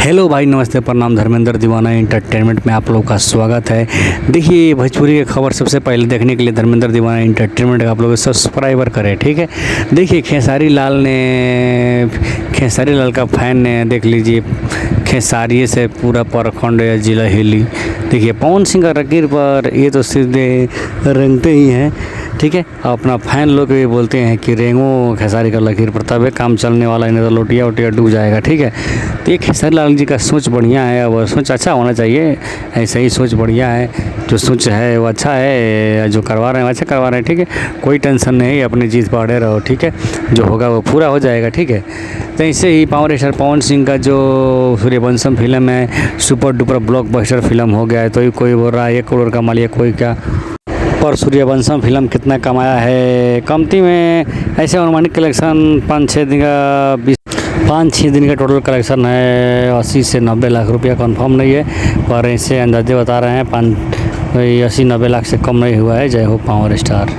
Hello भाई, नमस्ते, प्रणाम। धर्मेंद्र दीवाना एंटरटेनमेंट में आप लोगों का स्वागत है। देखिए, भोजपुरी की खबर सबसे पहले देखने के लिए धर्मेंद्र दीवाना एंटरटेनमेंट आप लोग सब्सक्राइबर करें, ठीक है। देखिए, खेसारी लाल का फैन ने देख लीजिए, खेसारी से पूरा प्रखंड या जिला हिली। देखिए, पवन सिंह का लकीर पर ये तो सीधे रेंगते ही हैं, ठीक है। अपना फैन लोग भी बोलते हैं कि रेंगो खेसारी का लकीर पर, तब काम चलने वाला, नहीं तो लोटिया वोटिया डूब जाएगा, ठीक है। तो ये खेसारी लाल जी का सोच बढ़िया है, और सोच अच्छा होना चाहिए। ऐसे ही सोच बढ़िया है, जो सोच है वो अच्छा है, जो करवा रहे हैं अच्छा करवा रहे हैं, ठीक है। कोई टेंशन नहीं, अपनी चीज़ पर अड़े रहो, ठीक है। जो होगा वो पूरा हो जाएगा, ठीक है। तो ऐसे ही पावर स्टार पवन सिंह का जो सूर्यवंशम फिल्म है, सुपर डुपर ब्लॉकबस्टर फिल्म हो गया है। तो कोई बोल रहा है 1 करोड़ कमा लिया, कोई क्या। पर सूर्यवंशम फिल्म कितना कमाया है, कमती में ऐसे अनुमानित कलेक्शन 5-6 दिन का टोटल कलेक्शन है। 80 से 90 लाख रुपया कंफर्म नहीं है, पर ऐसे अंदाजे बता रहे हैं 80-90 लाख से कम नहीं हुआ है। जय हो पावर स्टार।